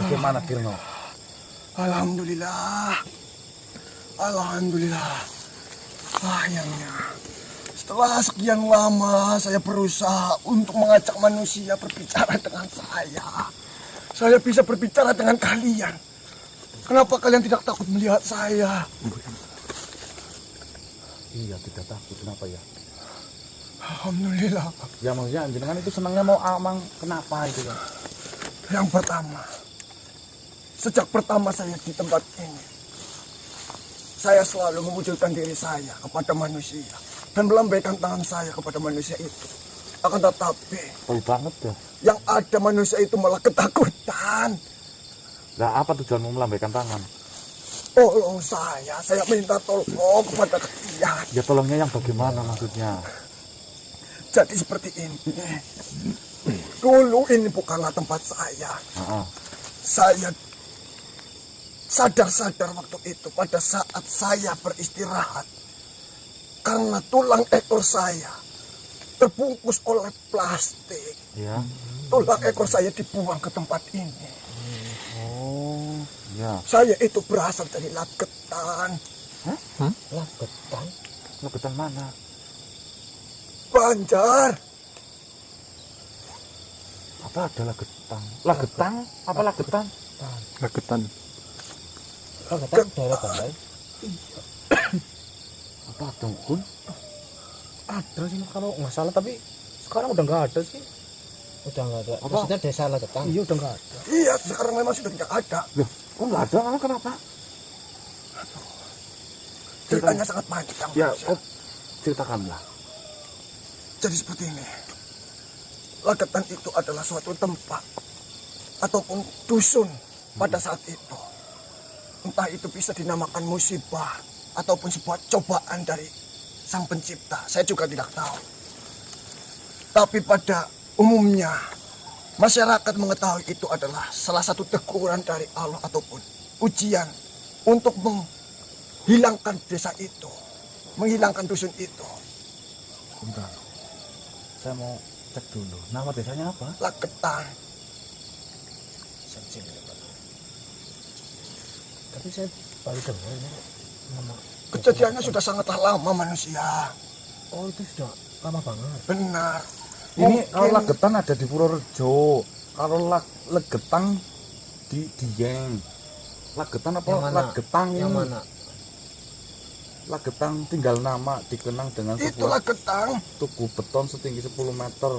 Bagaimana Kirno? Alhamdulillah. Alhamdulillah. Akhirnya, setelah sekian lama saya berusaha untuk mengajak manusia berbicara dengan saya bisa berbicara dengan kalian. Kenapa kalian tidak takut melihat saya? Iya, tidak takut. Kenapa ya? Alhamdulillah. Ya maksudnya jenengan itu senangnya mau amang kenapa itu ya? Yang pertama, sejak pertama saya di tempat ini, saya selalu mewujudkan diri saya kepada manusia dan melambaikan tangan saya kepada manusia itu. Akan tetapi, Tahu banget ya. yang ada manusia itu malah ketakutan. Lah apa tujuanmu melambaikan tangan? Tolong saya minta tolong kepada kalian. Ya tolongnya yang bagaimana maksudnya? Jadi seperti ini. Dulu ini bukanlah tempat saya. Saya sadar-sadar waktu itu pada saat saya beristirahat. Karena tulang ekor saya terbungkus oleh plastik. Ya. Tulang ekor saya dibuang ke tempat ini. Oh, ya. Saya itu berasal dari Lagetan. Hah? Lagetan? Lagetan mana? Banjar. Apa ada Lagetan? Lagetan? Apa Lagetan? Lagetan. Lagetan daerah Banjar. Apa dong, Kun? Ada sih kalau nggak salah, tapi sekarang udah nggak ada sih. Udah nggak ada. Apa? Maksudnya desa Lagetan. Iya, udah nggak ada. Iya, sekarang memang sudah tidak ada. Loh, kok nggak ada? Emang kenapa? Ceritanya sangat panjang. Ya, Mas. ceritakanlah. Jadi seperti ini. Lagetan itu adalah suatu tempat ataupun dusun pada saat itu. Entah itu bisa dinamakan musibah ataupun sebuah cobaan dari Sang Pencipta. Saya juga tidak tahu. Tapi pada umumnya masyarakat mengetahui itu adalah salah satu teguran dari Allah ataupun ujian untuk menghilangkan desa itu, menghilangkan dusun itu. Bentar. Saya mau cek dulu. Nama desanya apa? Lagetan. Tapi saya baru dengar ini nama. Kejadiannya sudah sangatlah lama manusia. Oh, itu sudah lama banget. Benar. Ini kalau Mungkin- Lagetan ada di Purworejo. Kalau Lagetan di Dieng. Lagetan apa? Yang mana? Lagetang ini. Yang mana? Lagetang tinggal nama dikenang dengan Itu sebuah Lagetang. tugu beton setinggi 10 meter.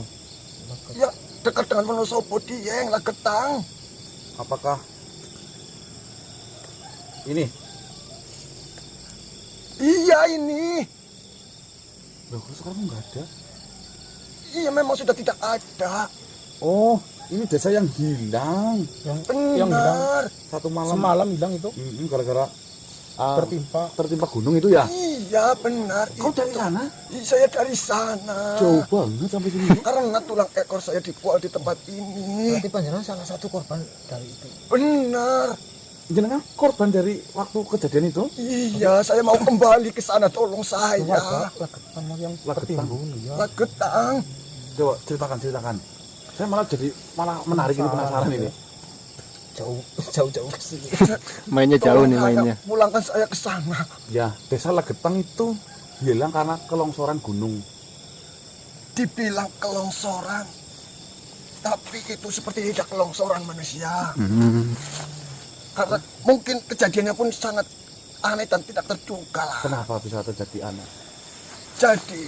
Ya, dekat dengan Wonosobo Dieng, Lagetang. Apakah ini? Iya ini. Loh, kok sekarang nggak ada? Iya memang sudah tidak ada. Oh, ini desa yang hilang. Yang hilang Benar. Satu malam. semalam hilang itu Gara-gara tertimpa gunung itu ya? Iya benar. Kau dari itu. sana? Saya dari sana. Jauh banget sampai sini. Karena tulang ekor saya dibuang di tempat ini. berarti panjenengan salah satu korban dari itu. Benar. Jenengan korban dari waktu kejadian itu? Iya, saya mau kembali ke sana. Tolong saya. Lagetan yang Lagetan. tertimbun ya. Lagetang. Coba ceritakan. Saya malah menarik ini, penasaran ini. Jauh ke sini. Mainnya jauh nih Tolong mainnya. pulangkan saya ke sana. Ya, desa Lagetang itu hilang karena kelongsoran gunung. Dibilang kelongsoran, tapi itu seperti tidak kelongsoran manusia. Karena mungkin kejadiannya pun sangat aneh dan tidak terduga lah. Kenapa bisa terjadi aneh? Jadi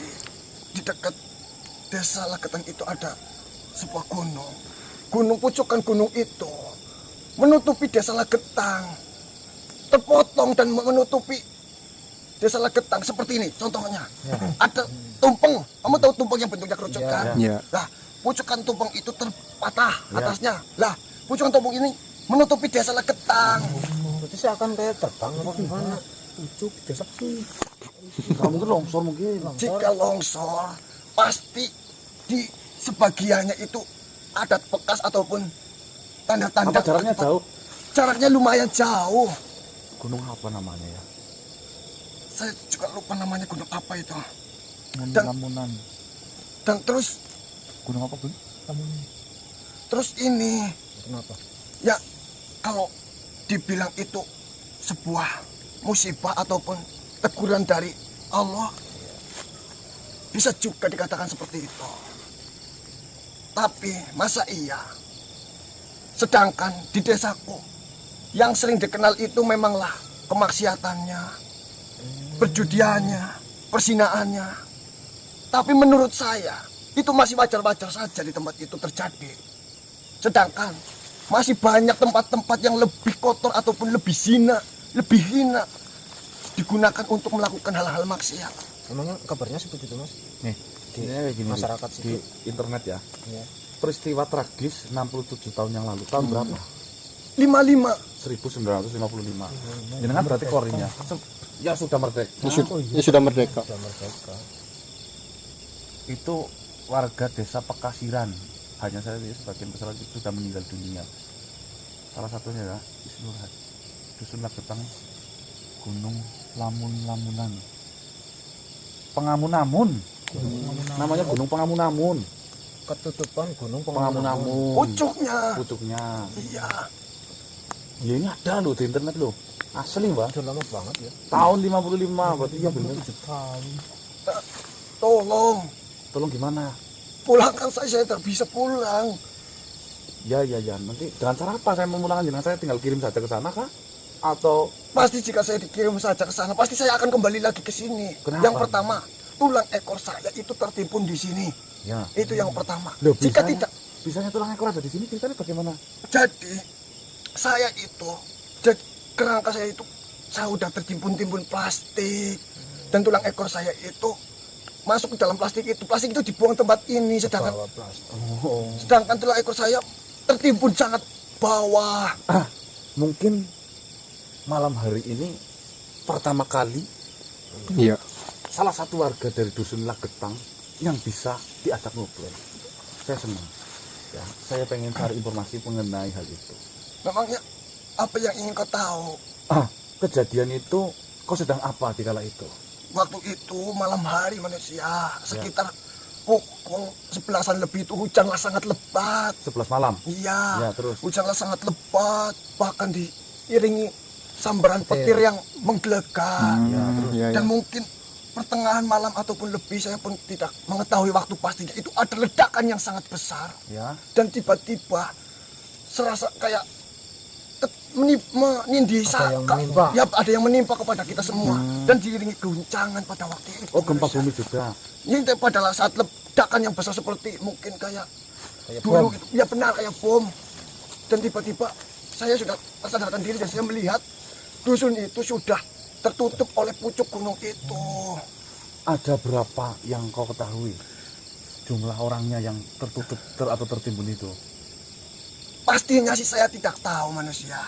di dekat desa Lagetan itu ada sebuah gunung. Gunung pucukan gunung itu menutupi desa Lagetang. Terpotong dan menutupi desa Lagetang seperti ini contohnya. Ada tumpeng. Kamu tahu tumpeng yang bentuknya kerucut kan? Iya. Lah, pucukan tumpeng itu terpatah Ya. atasnya. Lah, pucukan tumpeng ini menutupi desa Lagetang. Berarti saya akan kayak terbang apa gimana? Pucuk desa Nggak mungkin longsor mungkin. Jika longsor, pasti di sebagiannya itu ada bekas ataupun tanda-tanda. Apa jaraknya jauh? Jaraknya lumayan jauh. Gunung apa namanya ya? Saya juga lupa namanya gunung apa itu. Lamunan. Dan terus Gunung apa, Bun? ini, Kenapa? ya kalau dibilang itu sebuah musibah ataupun teguran dari Allah, bisa juga dikatakan seperti itu. Tapi masa iya? Sedangkan di desaku yang sering dikenal itu memanglah kemaksiatannya, perjudiannya, persinaannya. Tapi menurut saya itu masih wajar-wajar saja di tempat itu terjadi. Sedangkan masih banyak tempat-tempat yang lebih kotor ataupun lebih zina, lebih hina digunakan untuk melakukan hal-hal maksiat. Emangnya kabarnya seperti itu, Mas? Nih, Di ini kayak gini masyarakat di situ. internet ya. Iya. Peristiwa tragis 67 tahun yang lalu. Tahun berapa? 55. 1955. Ini kan berarti korinya. Ya sudah merdeka. Ya sudah merdeka. Sudah merdeka. Itu warga desa Pekasiran. Hanya saya sebagian besar itu sudah meninggal dunia. Salah satunya ya Isnurhat, Dusun Lagetang, Gunung Lamun-Lamunan, Pengamunamun. Namanya Gunung Pengamunamun. Ketutupan Gunung Pengamunamun. Pucuknya. Pucuknya. Iya. Ya ini ada loh di internet loh. Asli, Mbak. Sudah lama banget ya. Tahun 55 berarti ya benar. Tolong Tolong gimana? pulangkan saya tidak bisa pulang. Ya. Nanti dengan cara apa saya memulangkan jenazah? Saya tinggal kirim saja ke sana kah? Atau Pasti jika saya dikirim saja ke sana, pasti saya akan kembali lagi ke sini. Kenapa? Yang pertama, tulang ekor saya itu tertimbun di sini. ya? Itu yang pertama. Loh, Jika bisanya- tidak, Bisanya tulang ekor ada di sini, ceritanya bagaimana? jadi saya itu, jadi kerangka saya itu saya udah tertimbun-timbun plastik, dan tulang ekor saya itu masuk ke dalam plastik itu dibuang tempat ini, sedangkan Bawa plastik. sedangkan tulang ekor saya tertimbun sangat bawah. Mungkin malam hari ini pertama kali Iya. salah satu warga dari Dusun Lagetang yang bisa diajak ngobrol. Saya senang. Ya, saya pengen cari informasi mengenai hal itu. Memangnya apa yang ingin kau tahu? Kejadian itu kau sedang apa di kala itu? Waktu itu malam hari manusia, sekitar pukul 11-an lebih itu hujanlah sangat lebat. 11 malam. Iya, Ya, terus. hujanlah sangat lebat, bahkan diiringi sambaran petir yang menggelegar. Ya, Dan mungkin pertengahan malam ataupun lebih, saya pun tidak mengetahui waktu pastinya, itu ada ledakan yang sangat besar. Ya. Dan tiba-tiba serasa kayak menindih Ada yang menimpa. ya, ada yang menimpa kepada kita semua, dan diiringi guncangan pada waktu itu. Oh, gempa manusia. bumi juga. Ini pada saat ledakan yang besar seperti mungkin kayak Kayak dulu bom. itu, ya benar kayak bom. Dan tiba-tiba saya sudah tersadarkan diri dan saya melihat dusun itu sudah tertutup oleh pucuk gunung itu. Ada berapa yang kau ketahui? Jumlah orangnya yang tertutup atau tertimbun itu? Pastinya sih saya tidak tahu manusia.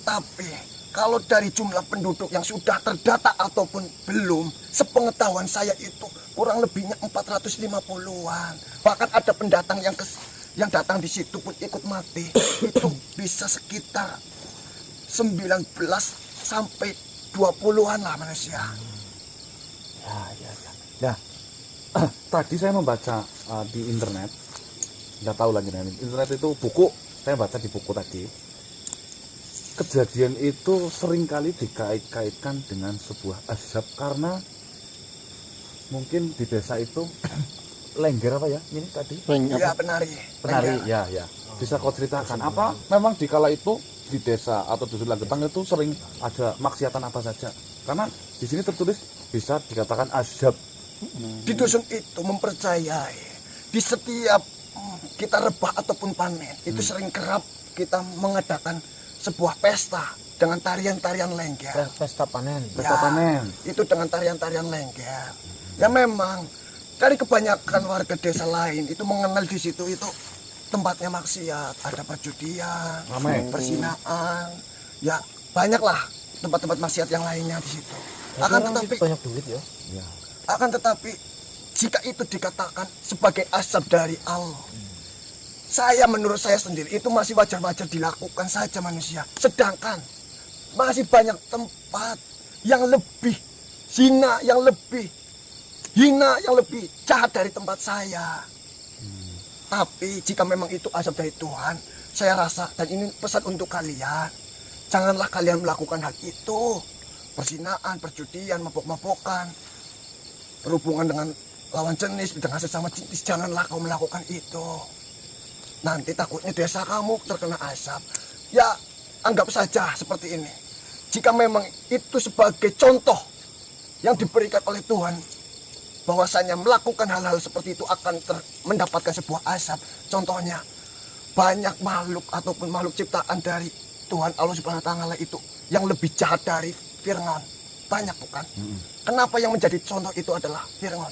Tapi kalau dari jumlah penduduk yang sudah terdata ataupun belum, sepengetahuan saya itu kurang lebihnya 450-an. Bahkan ada pendatang yang datang di situ pun ikut mati. Itu bisa sekitar 19 sampai 20-an lah manusia. Ya. Tadi saya membaca di internet. Nggak tahu lagi internet itu buku. Saya baca di buku tadi. Kejadian itu seringkali dikait-kaitkan dengan sebuah azab karena mungkin di desa itu lengger apa ya ini tadi? Ya penari. Penari, ya. Bisa kau ceritakan apa? Memang di kala itu di desa atau dusun Lagetang itu sering ada maksiatan apa saja? Karena di sini tertulis bisa dikatakan azab. Di dusun itu mempercayai di setiap kita rebah ataupun panen itu sering kerap kita mengadakan sebuah pesta dengan tarian-tarian lengger. Pesta panen. Pesta panen. Itu dengan tarian-tarian lengger. Ya memang dari kebanyakan warga desa lain itu mengenal di situ itu tempatnya maksiat, ada perjudian, Ramai. persinaan, ya banyaklah tempat-tempat maksiat yang lainnya di situ. Akan Akan tetapi banyak duit ya. Ya. akan tetapi jika itu dikatakan sebagai azab dari Allah, menurut saya sendiri itu masih wajar-wajar dilakukan saja manusia. Sedangkan masih banyak tempat yang lebih zina, yang lebih hina, yang lebih jahat dari tempat saya. Tapi jika memang itu azab dari Tuhan, saya rasa, dan ini pesan untuk kalian, janganlah kalian melakukan hal itu. Perzinaan, perjudian, mabok-mabokan, berhubungan dengan lawan jenis, dengan sesama jenis, janganlah kau melakukan itu. Nanti takutnya desa kamu terkena asap. Ya, anggap saja seperti ini. Jika memang itu sebagai contoh yang diberikan oleh Tuhan, bahwasanya melakukan hal-hal seperti itu akan mendapatkan sebuah asap. Contohnya, banyak makhluk ataupun makhluk ciptaan dari Tuhan Allah Subhanahu wa Ta'ala itu yang lebih jahat dari Fir'aun. Banyak bukan? Kenapa yang menjadi contoh itu adalah Fir'aun?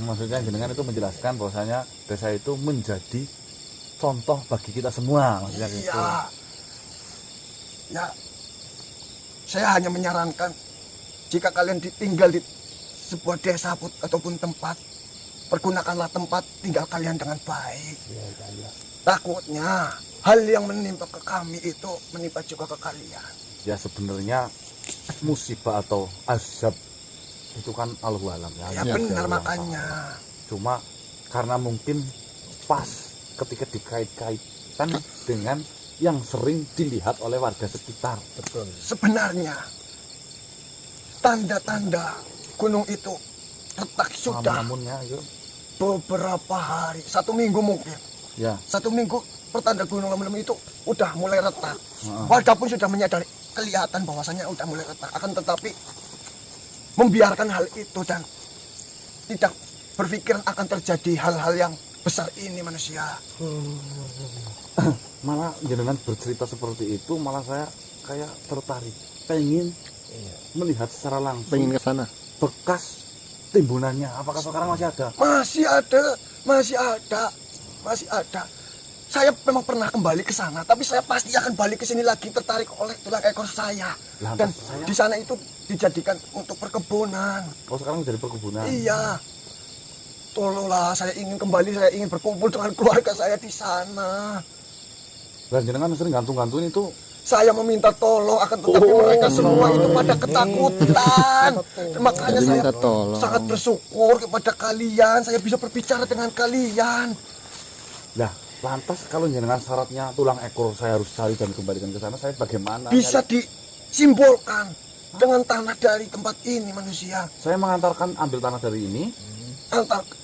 Maksudnya jenengan itu menjelaskan bahwasanya desa itu menjadi contoh bagi kita semua, maksudnya gitu. Iya. Ya, saya hanya menyarankan jika kalian tinggal di sebuah desa ataupun tempat, pergunakanlah tempat tinggal kalian dengan baik. Takutnya hal yang menimpa ke kami itu menimpa juga ke kalian. Ya sebenarnya musibah atau azab itu kan Allahu alam Ya benar makanya. Cuma karena mungkin pas ketika dikait-kaitkan dengan yang sering dilihat oleh warga sekitar. Betul. Sebenarnya tanda-tanda gunung itu retak sudah Namunnya itu beberapa hari, 1 minggu mungkin. ya 1 minggu pertanda gunung Lamun itu udah mulai retak. Warga pun sudah menyadari, kelihatan bahwasanya udah mulai retak. Akan tetapi membiarkan hal itu dan tidak berpikiran akan terjadi hal-hal yang besar ini manusia. malah jenengan bercerita seperti itu, malah saya kayak tertarik, pengen melihat secara langsung Pengen ke sana. bekas timbunannya. Apakah sekarang masih ada? Masih ada, masih ada, masih ada. Saya memang pernah kembali ke sana, tapi saya pasti akan balik ke sini lagi tertarik oleh tulang ekor saya. Dan Lantas saya, di sana itu dijadikan untuk perkebunan. oh sekarang jadi perkebunan. Iya. Tolonglah, saya ingin kembali, saya ingin berkumpul dengan keluarga saya di sana. Dan jenengan sering gantung-gantungin itu. Saya meminta tolong, akan tetapi mereka semua itu pada ketakutan. Makanya Jadi saya minta tolong. sangat bersyukur kepada kalian, saya bisa berbicara dengan kalian. Lah, lantas kalau jenengan syaratnya tulang ekor saya harus cari dan kembalikan ke sana, saya bagaimana? Bisa disimbolkan dengan tanah dari tempat ini manusia. Saya mengantarkan ambil tanah dari ini.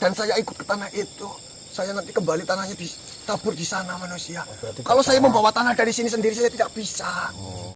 Dan saya ikut ke tanah itu. Saya nanti kembali tanahnya ditabur di sana manusia. berarti Kalau saya percaya. membawa tanah dari sini sendiri saya tidak bisa.